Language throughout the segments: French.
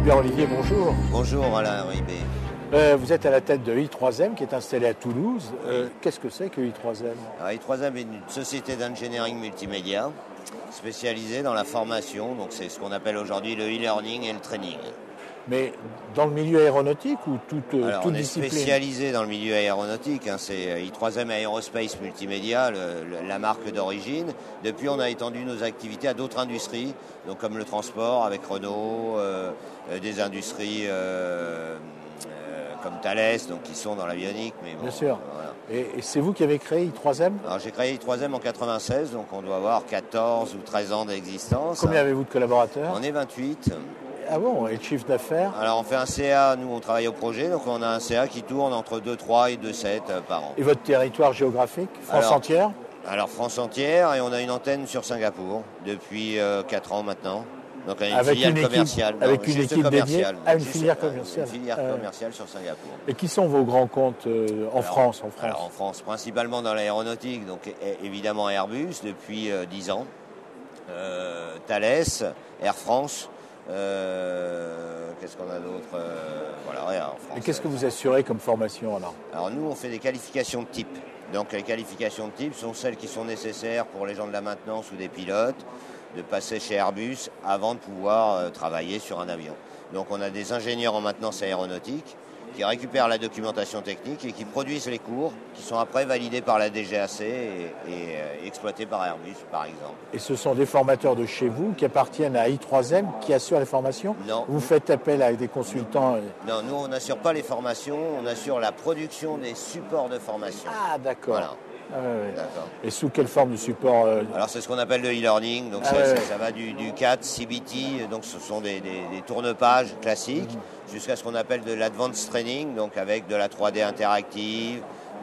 Gilbert Olivier, bonjour. Bonjour Alain Ribé. Vous êtes à la tête de I3M qui est installée à Toulouse. Qu'est-ce que c'est que I3M? Alors, I3M est une société d'engineering multimédia spécialisée dans la formation. Donc c'est ce qu'on appelle aujourd'hui le e-learning et le training. Mais dans le milieu aéronautique ou toute On est discipline? spécialisé dans le milieu aéronautique. C'est I3M Aerospace Multimédia, la marque d'origine. Depuis, on a étendu nos activités à d'autres industries, donc comme le transport avec Renault, des industries comme Thales, donc qui sont dans l'avionique. Mais bon, bien sûr. Voilà. Et c'est vous qui avez créé I3M? Alors j'ai créé I3M en 96, donc on doit avoir 14 ou 13 ans d'existence. Combien avez-vous de collaborateurs? On est 28. Ah bon? Et le chiffre d'affaires? Alors on fait un CA, nous on travaille au projet, donc on a un CA qui tourne entre 2,3 et 2,7 par an. Et votre territoire géographique? France entière? Alors France entière, et on a une antenne sur Singapour depuis 4 ans maintenant. Donc on a une Avec filiale une équipe, commerciale. avec une équipe dédiée à une Juste filière commerciale. Une filière commerciale sur Singapour. Et qui sont vos grands comptes en France? Alors en France, principalement dans l'aéronautique, donc évidemment Airbus depuis 10 ans, Thales, Air France. Qu'est-ce qu'on a d'autre voilà, en France. Et qu'est-ce que vous assurez comme formation alors? Alors nous, on fait des qualifications de type. Donc les qualifications de type sont celles qui sont nécessaires pour les gens de la maintenance ou des pilotes de passer chez Airbus avant de pouvoir travailler sur un avion. Donc on a des ingénieurs en maintenance aéronautique qui récupèrent la documentation technique et qui produisent les cours qui sont après validés par la DGAC et exploités par Airbus, par exemple. Et ce sont des formateurs de chez vous qui appartiennent à I3M qui assurent les formations? Non. Vous faites appel à des consultants? Non, nous on n'assure pas les formations, on assure la production des supports de formation. Ah d'accord. Voilà. Ah, ouais. D'accord. Et sous quelle forme de support? Alors c'est ce qu'on appelle le e-learning, donc ça va du CAT, CBT, donc ce sont des tourne-pages classiques, jusqu'à ce qu'on appelle de l'advanced training, donc avec de la 3D interactive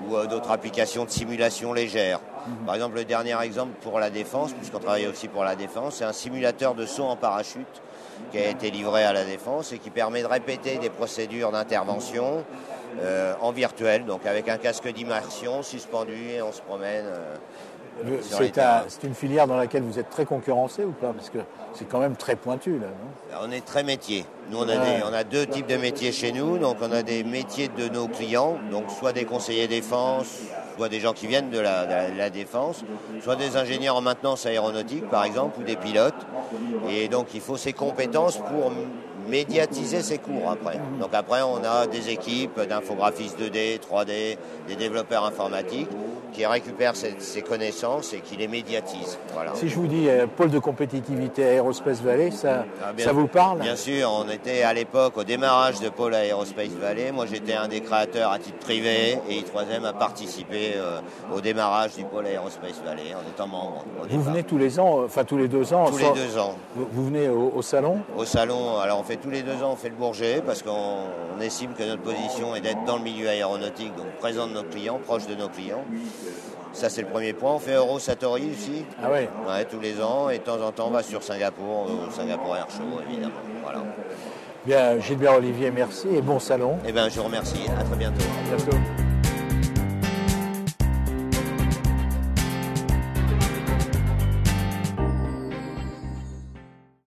ou d'autres applications de simulation légère. Par exemple, le dernier exemple pour la défense, puisqu'on travaille aussi pour la défense, c'est un simulateur de saut en parachute qui a été livré à la défense et qui permet de répéter des procédures d'intervention en virtuel, donc avec un casque d'immersion suspendu et on se promène. C'est une filière dans laquelle vous êtes très concurrencé ou pas? Parce que c'est quand même très pointu là, non? On est très métier. Nous on a deux types de métiers chez nous. Donc on a des métiers de nos clients, donc soit des conseillers défense, soit des gens qui viennent de la défense, soit des ingénieurs en maintenance aéronautique par exemple, ou des pilotes. Et donc il faut ces compétences pour médiatiser ces cours après. Donc après on a des équipes d'infographistes 2D, 3D, des développeurs informatiques qui récupèrent ces connaissances et qui les médiatisent. Voilà. Si je vous dis pôle de compétitivité Aerospace Valley, ça vous parle? Bien sûr, on était à l'époque au démarrage de Pôle Aerospace Valley. Moi j'étais un des créateurs à titre privé et I3M a participé au démarrage du Pôle Aerospace Valley en étant membre. Vous venez tous les ans, enfin tous les 2 ans? Tous les 2 ans. Vous venez au salon? Au salon, alors on fait tous les 2 ans, on fait le Bourget parce qu'on estime que notre position est d'être dans le milieu aéronautique, donc présent de nos clients, proche de nos clients. Ça c'est le premier point. On fait Eurosatori aussi. Ah ouais. Ouais, tous les ans et de temps en temps on va sur Singapour, au Singapour Air Show évidemment. Voilà. Bien, Gilbert Olivier, merci et bon salon. Eh bien je vous remercie. À très bientôt. À bientôt.